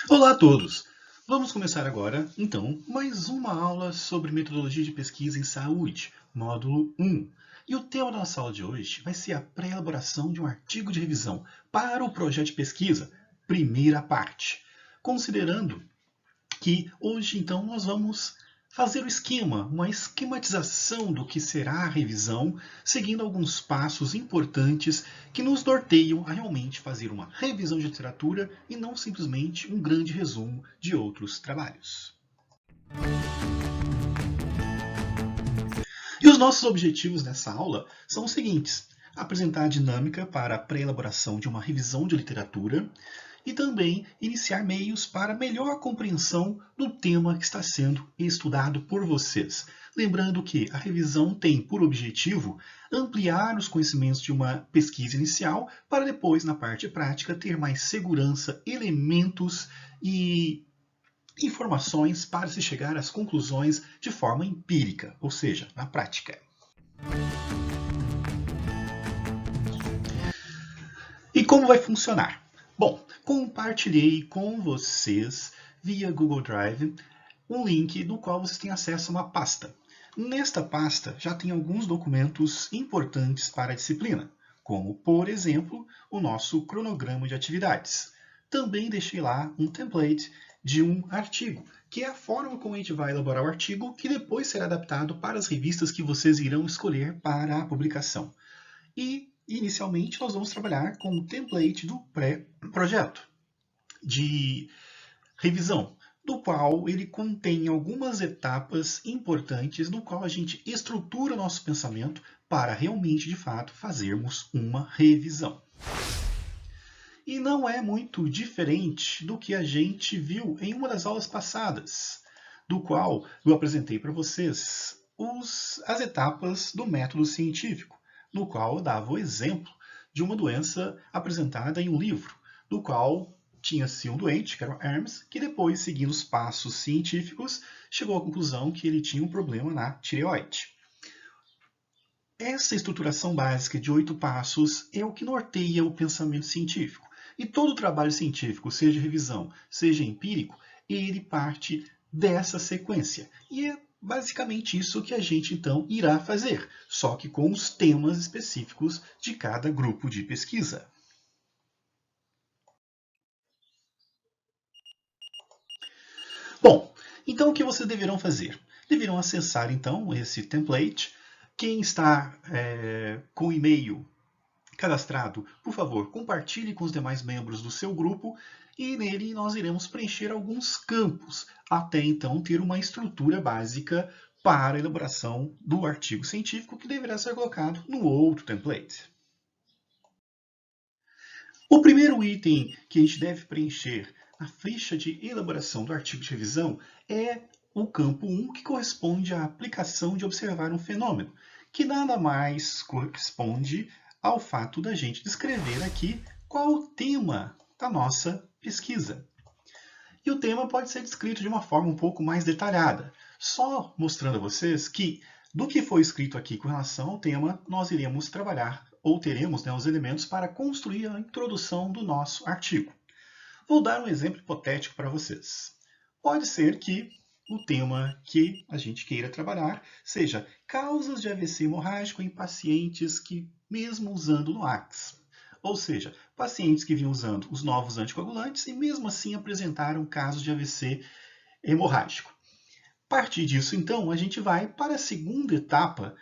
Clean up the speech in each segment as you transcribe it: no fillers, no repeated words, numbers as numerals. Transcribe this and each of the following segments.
Olá a todos! Vamos começar agora, então, mais uma aula sobre metodologia de pesquisa em saúde, módulo 1. E o tema da nossa aula de hoje vai ser a pré-elaboração de um artigo de revisão para o projeto de pesquisa, primeira parte. Considerando que hoje, então, nós vamos fazer o esquema, uma esquematização do que será a revisão, seguindo alguns passos importantes que nos norteiam a realmente fazer uma revisão de literatura e não simplesmente um grande resumo de outros trabalhos. E os nossos objetivos nessa aula são os seguintes: apresentar a dinâmica para a pré-elaboração de uma revisão de literatura e também iniciar meios para melhor compreensão do tema que está sendo estudado por vocês. Lembrando que a revisão tem por objetivo ampliar os conhecimentos de uma pesquisa inicial para depois, na parte prática, ter mais segurança, elementos e informações para se chegar às conclusões de forma empírica, ou seja, na prática. E como vai funcionar? Bom, compartilhei com vocês via Google Drive um link no qual vocês têm acesso a uma pasta. Nesta pasta já tem alguns documentos importantes para a disciplina, como, por exemplo, o nosso cronograma de atividades. Também deixei lá um template de um artigo, que é a forma como a gente vai elaborar o artigo, que depois será adaptado para as revistas que vocês irão escolher para a publicação. E, inicialmente, nós vamos trabalhar com o template do pré-projeto de revisão, do qual ele contém algumas etapas importantes, no qual a gente estrutura o nosso pensamento para realmente, de fato, fazermos uma revisão. E não é muito diferente do que a gente viu em uma das aulas passadas, do qual eu apresentei para vocês as etapas do método científico, no qual eu dava o exemplo de uma doença apresentada em um livro, do qual tinha-se um doente, que era o Hermes, que depois, seguindo os passos científicos, chegou à conclusão que ele tinha um problema na tireoide. Essa estruturação básica de 8 passos é o que norteia o pensamento científico. E todo trabalho científico, seja revisão, seja empírico, ele parte dessa sequência. E é basicamente isso que a gente, então, irá fazer, só que com os temas específicos de cada grupo de pesquisa. Bom, então o que vocês deverão fazer? Deverão acessar, então, esse template. Quem está com o e-mail cadastrado, por favor, compartilhe com os demais membros do seu grupo e nele nós iremos preencher alguns campos, até então ter uma estrutura básica para a elaboração do artigo científico que deverá ser colocado no outro template. O primeiro item que a gente deve preencher na ficha de elaboração do artigo de revisão é o campo 1, que corresponde à aplicação de observar um fenômeno, que nada mais corresponde ao fato da gente descrever aqui qual o tema da nossa pesquisa. E o tema pode ser descrito de uma forma um pouco mais detalhada, só mostrando a vocês que do que foi escrito aqui com relação ao tema, nós iremos trabalhar ou teremos os elementos para construir a introdução do nosso artigo. Vou dar um exemplo hipotético para vocês. Pode ser que o tema que a gente queira trabalhar seja causas de AVC hemorrágico em pacientes que, mesmo usando NOACs, ou seja, pacientes que vinham usando os novos anticoagulantes e mesmo assim apresentaram casos de AVC hemorrágico. A partir disso, então, a gente vai para a segunda etapa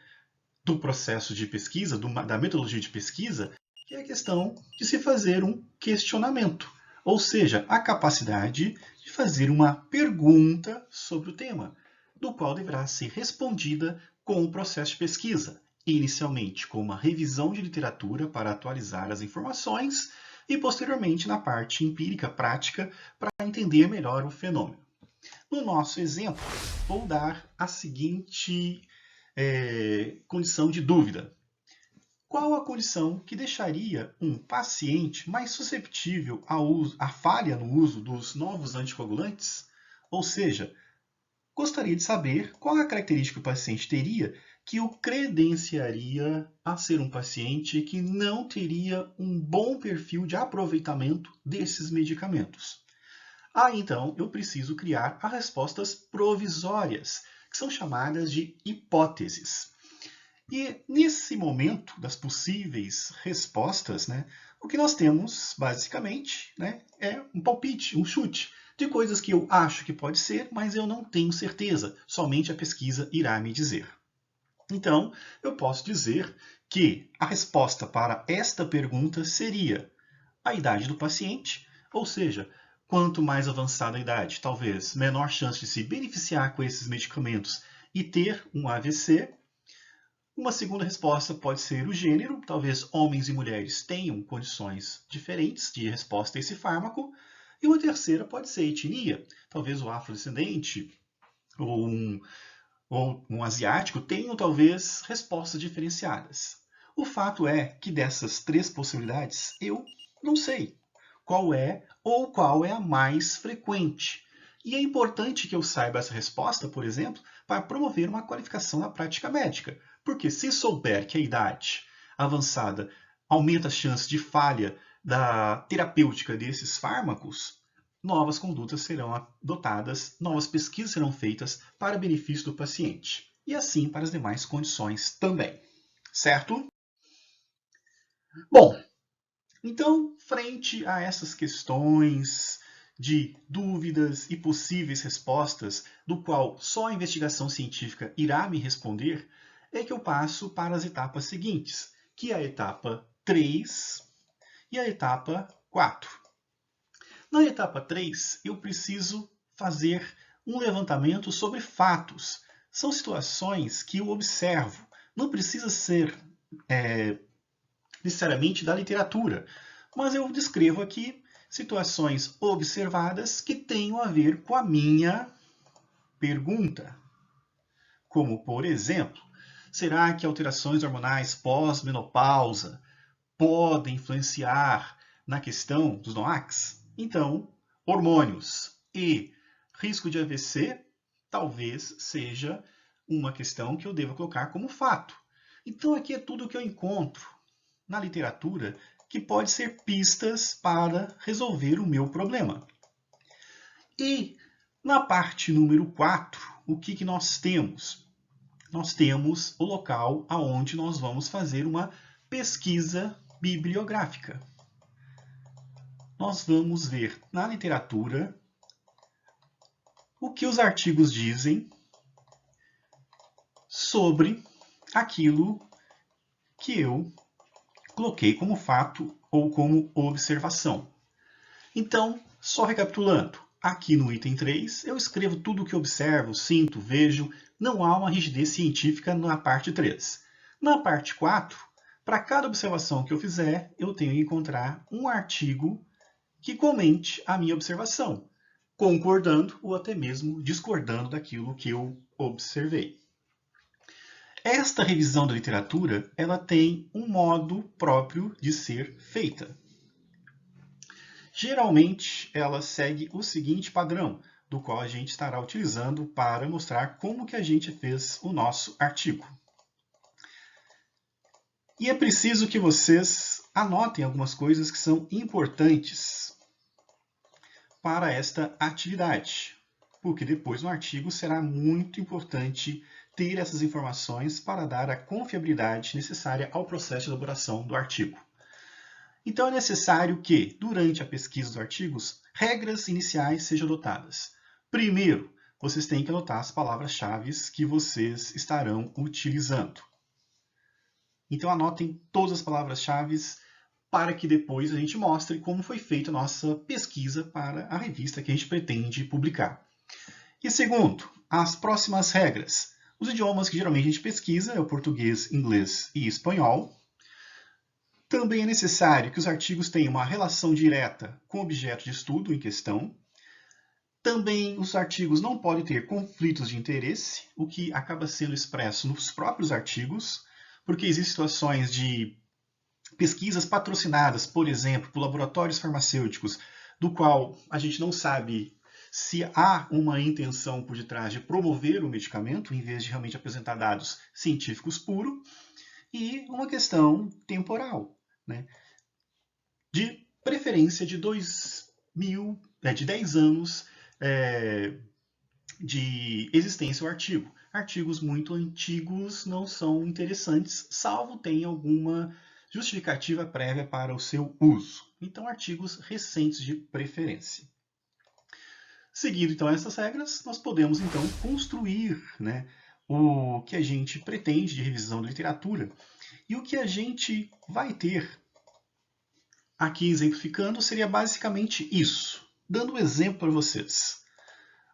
do processo de pesquisa, da metodologia de pesquisa, que é a questão de se fazer um questionamento, ou seja, a capacidade de fazer uma pergunta sobre o tema, do qual deverá ser respondida com o processo de pesquisa, inicialmente com uma revisão de literatura para atualizar as informações e posteriormente na parte empírica, prática, para entender melhor o fenômeno. No nosso exemplo, vou dar a seguinte condição de dúvida. Qual a condição que deixaria um paciente mais susceptível à falha no uso dos novos anticoagulantes? Ou seja, gostaria de saber qual a característica que o paciente teria que o credenciaria a ser um paciente que não teria um bom perfil de aproveitamento desses medicamentos. Então, eu preciso criar as respostas provisórias, que são chamadas de hipóteses. E nesse momento das possíveis respostas, o que nós temos, basicamente, é um palpite, um chute, de coisas que eu acho que pode ser, mas eu não tenho certeza. Somente a pesquisa irá me dizer. Então, eu posso dizer que a resposta para esta pergunta seria a idade do paciente, ou seja, quanto mais avançada a idade, talvez menor chance de se beneficiar com esses medicamentos e ter um AVC. Uma segunda resposta pode ser o gênero, talvez homens e mulheres tenham condições diferentes de resposta a esse fármaco. E uma terceira pode ser a etnia, talvez o afrodescendente ou um asiático tenham talvez respostas diferenciadas. O fato é que dessas três possibilidades eu não sei qual é ou qual é a mais frequente. E é importante que eu saiba essa resposta, por exemplo, para promover uma qualificação na prática médica. Porque se souber que a idade avançada aumenta as chances de falha da terapêutica desses fármacos, novas condutas serão adotadas, novas pesquisas serão feitas para benefício do paciente. E assim para as demais condições também. Certo? Bom, então, frente a essas questões de dúvidas e possíveis respostas, do qual só a investigação científica irá me responder, é que eu passo para as etapas seguintes, que é a etapa 3 e a etapa 4. Na etapa 3, eu preciso fazer um levantamento sobre fatos. São situações que eu observo. Não precisa ser necessariamente da literatura, mas eu descrevo aqui situações observadas que tenham a ver com a minha pergunta. Como, por exemplo, será que alterações hormonais pós-menopausa podem influenciar na questão dos NOACs? Então, hormônios e risco de AVC talvez seja uma questão que eu deva colocar como fato. Então, aqui é tudo o que eu encontro na literatura que pode ser pistas para resolver o meu problema. E na parte número 4, o que nós temos? Nós temos o local aonde nós vamos fazer uma pesquisa bibliográfica. Nós vamos ver na literatura o que os artigos dizem sobre aquilo que eu coloquei como fato ou como observação. Então, só recapitulando, aqui no item 3, eu escrevo tudo o que observo, sinto, vejo, não há uma rigidez científica na parte 3. Na parte 4, para cada observação que eu fizer, eu tenho que encontrar um artigo que comente a minha observação, concordando ou até mesmo discordando daquilo que eu observei. Esta revisão da literatura, ela tem um modo próprio de ser feita. Geralmente, ela segue o seguinte padrão, do qual a gente estará utilizando para mostrar como que a gente fez o nosso artigo. E é preciso que vocês anotem algumas coisas que são importantes para esta atividade, porque depois no artigo será muito importante ter essas informações para dar a confiabilidade necessária ao processo de elaboração do artigo. Então é necessário que, durante a pesquisa dos artigos, regras iniciais sejam adotadas. Primeiro, vocês têm que anotar as palavras-chave que vocês estarão utilizando. Então anotem todas as palavras-chave para que depois a gente mostre como foi feita a nossa pesquisa para a revista que a gente pretende publicar. E segundo, as próximas regras. Os idiomas que geralmente a gente pesquisa é o português, inglês e espanhol. Também é necessário que os artigos tenham uma relação direta com o objeto de estudo em questão. Também os artigos não podem ter conflitos de interesse, o que acaba sendo expresso nos próprios artigos, porque existem situações de pesquisas patrocinadas, por exemplo, por laboratórios farmacêuticos, do qual a gente não sabe se há uma intenção por detrás de promover o medicamento, em vez de realmente apresentar dados científicos puros, e uma questão temporal, de preferência de 2000 de 10 anos de existência o artigo. Artigos muito antigos não são interessantes, salvo tenha alguma justificativa prévia para o seu uso. Então, artigos recentes de preferência. Seguindo, então, essas regras, nós podemos, então, construir, né, o que a gente pretende de revisão de literatura e o que a gente vai ter aqui exemplificando seria basicamente isso. Dando um exemplo para vocês.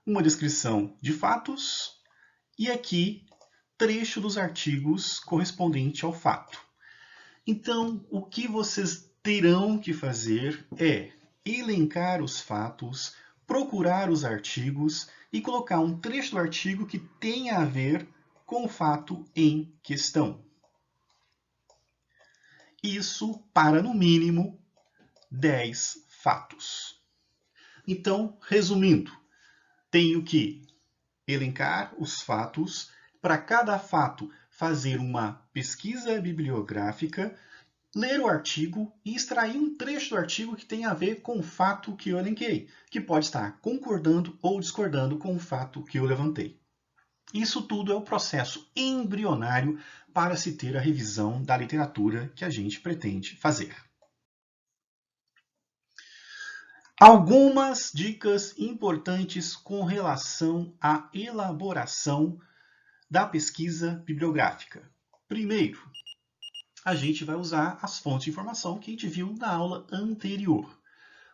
Uma descrição de fatos e aqui trecho dos artigos correspondente ao fato. Então, o que vocês terão que fazer é elencar os fatos, procurar os artigos e colocar um trecho do artigo que tenha a ver com o fato em questão. Isso para, no mínimo, 10 fatos. Então, resumindo, tenho que elencar os fatos, para cada fato fazer uma pesquisa bibliográfica, ler o artigo e extrair um trecho do artigo que tem a ver com o fato que eu elenquei, que pode estar concordando ou discordando com o fato que eu levantei. Isso tudo é o processo embrionário para se ter a revisão da literatura que a gente pretende fazer. Algumas dicas importantes com relação à elaboração da pesquisa bibliográfica. Primeiro, a gente vai usar as fontes de informação que a gente viu na aula anterior.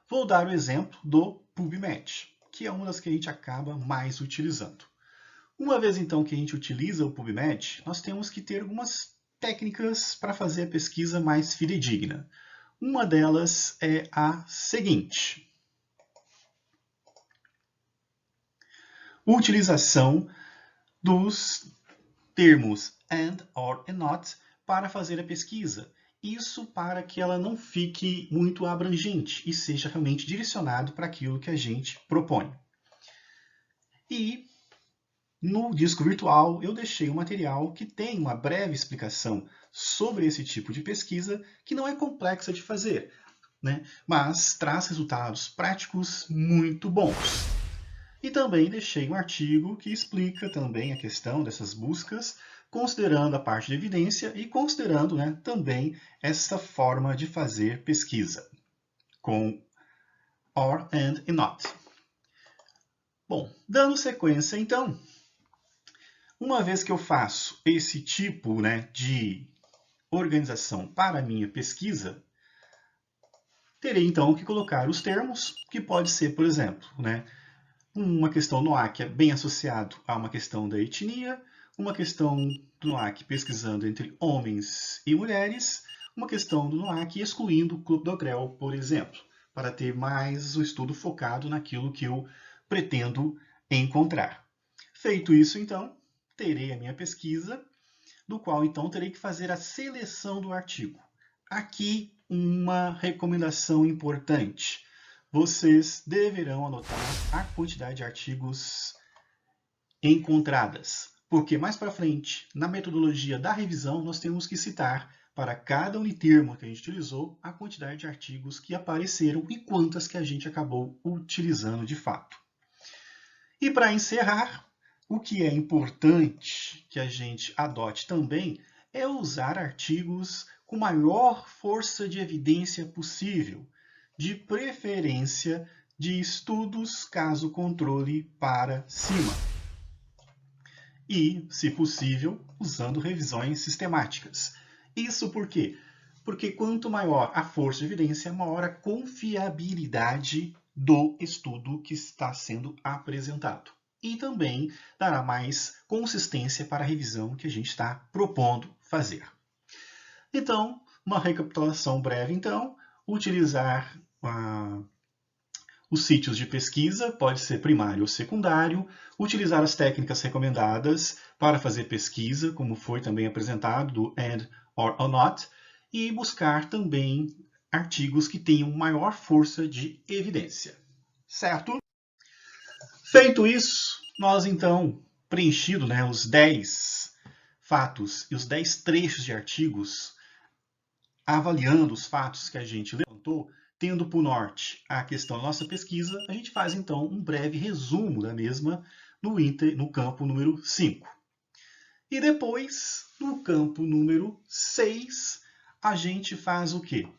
Vou dar o exemplo do PubMed, que é uma das que a gente acaba mais utilizando. Uma vez então que a gente utiliza o PubMed, nós temos que ter algumas técnicas para fazer a pesquisa mais fidedigna. Uma delas é a seguinte: utilização dos termos and, or, and not para fazer a pesquisa. Isso para que ela não fique muito abrangente e seja realmente direcionado para aquilo que a gente propõe. E no disco virtual eu deixei um material que tem uma breve explicação sobre esse tipo de pesquisa que não é complexa de fazer, né? Mas traz resultados práticos muito bons. E também deixei um artigo que explica também a questão dessas buscas, considerando a parte de evidência e considerando, né, também essa forma de fazer pesquisa, com or, and e not. Bom, dando sequência então, uma vez que eu faço esse tipo, né, de organização para a minha pesquisa, terei então que colocar os termos, que pode ser, por exemplo, né, uma questão no AC bem associado a uma questão da etnia, uma questão do NOAC pesquisando entre homens e mulheres, uma questão do NOAC excluindo o Clube do GREL, por exemplo, para ter mais o estudo focado naquilo que eu pretendo encontrar. Feito isso, então, terei a minha pesquisa, do qual, então, terei que fazer a seleção do artigo. Aqui, uma recomendação importante. Vocês deverão anotar a quantidade de artigos encontradas, porque mais para frente, na metodologia da revisão, nós temos que citar para cada unitermo que a gente utilizou a quantidade de artigos que apareceram e quantas que a gente acabou utilizando de fato. E para encerrar, o que é importante que a gente adote também é usar artigos com maior força de evidência possível, de preferência de estudos caso controle para cima. E, se possível, usando revisões sistemáticas. Isso por quê? Porque quanto maior a força de evidência, maior a confiabilidade do estudo que está sendo apresentado. E também dará mais consistência para a revisão que a gente está propondo fazer. Então, uma recapitulação breve, então, utilizar os sítios de pesquisa, pode ser primário ou secundário, utilizar as técnicas recomendadas para fazer pesquisa, como foi também apresentado, do and, or not, e buscar também artigos que tenham maior força de evidência. Certo? Feito isso, nós então, preenchido, né, os 10 fatos e os 10 trechos de artigos, avaliando os fatos que a gente levantou, tendo por norte a questão da nossa pesquisa, a gente faz então um breve resumo da mesma no campo número 5. E depois, no campo número 6, a gente faz o quê?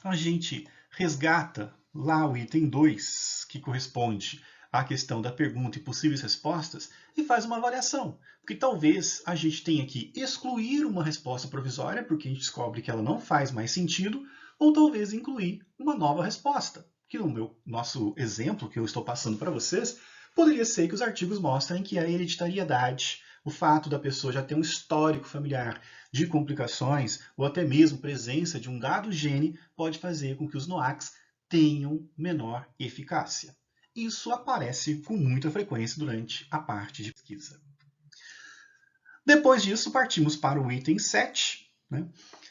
A gente resgata lá o item 2, que corresponde à questão da pergunta e possíveis respostas, e faz uma avaliação. Porque talvez a gente tenha que excluir uma resposta provisória, porque a gente descobre que ela não faz mais sentido, ou talvez incluir uma nova resposta. Que no nosso exemplo que eu estou passando para vocês, poderia ser que os artigos mostrem que a hereditariedade, o fato da pessoa já ter um histórico familiar de complicações, ou até mesmo presença de um dado gene, pode fazer com que os NOACs tenham menor eficácia. Isso aparece com muita frequência durante a parte de pesquisa. Depois disso, partimos para o item 7, né,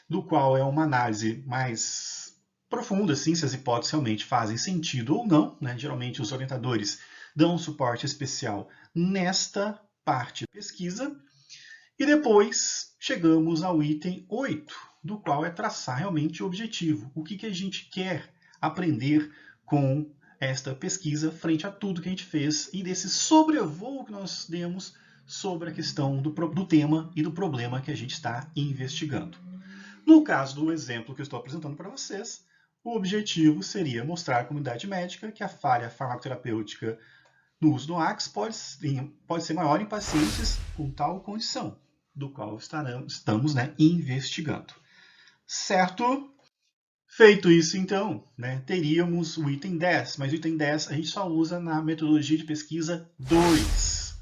do qual é uma análise mais profunda, assim, se as hipóteses realmente fazem sentido ou não. Né? Geralmente, os orientadores dão um suporte especial nesta parte de pesquisa. E depois chegamos ao item 8, do qual é traçar realmente o objetivo. O que a gente quer aprender com esta pesquisa frente a tudo que a gente fez e desse sobrevoo que nós demos sobre a questão do tema e do problema que a gente está investigando. No caso do exemplo que eu estou apresentando para vocês, o objetivo seria mostrar à comunidade médica que a falha farmacoterapêutica no uso do NOACs pode ser maior em pacientes com tal condição, do qual estamos investigando. Certo? Feito isso, então, teríamos o item 10, mas o item 10 a gente só usa na metodologia de pesquisa 2,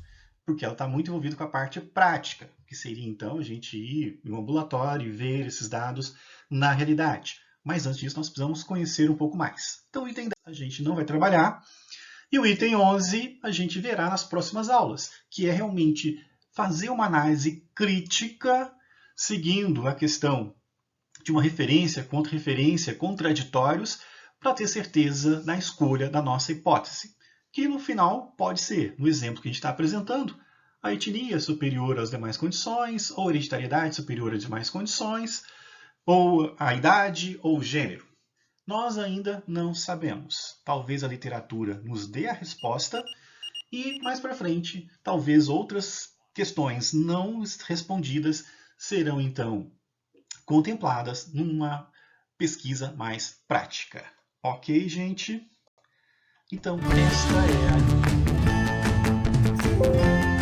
porque ela está muito envolvida com a parte prática, que seria, então, a gente ir em um ambulatório e ver esses dados na realidade. Mas antes disso, nós precisamos conhecer um pouco mais. Então, o item 10 a gente não vai trabalhar, e o item 11 a gente verá nas próximas aulas, que é realmente fazer uma análise crítica, seguindo a questão de uma referência, contra-referência, contraditórios, para ter certeza da escolha da nossa hipótese, que no final pode ser, no exemplo que a gente está apresentando, a etnia superior às demais condições, ou hereditariedade superior às demais condições, ou a idade, ou o gênero. Nós ainda não sabemos. Talvez a literatura nos dê a resposta e, mais para frente, talvez outras questões não respondidas serão, então, contempladas numa pesquisa mais prática. Ok, gente? Então, esta é a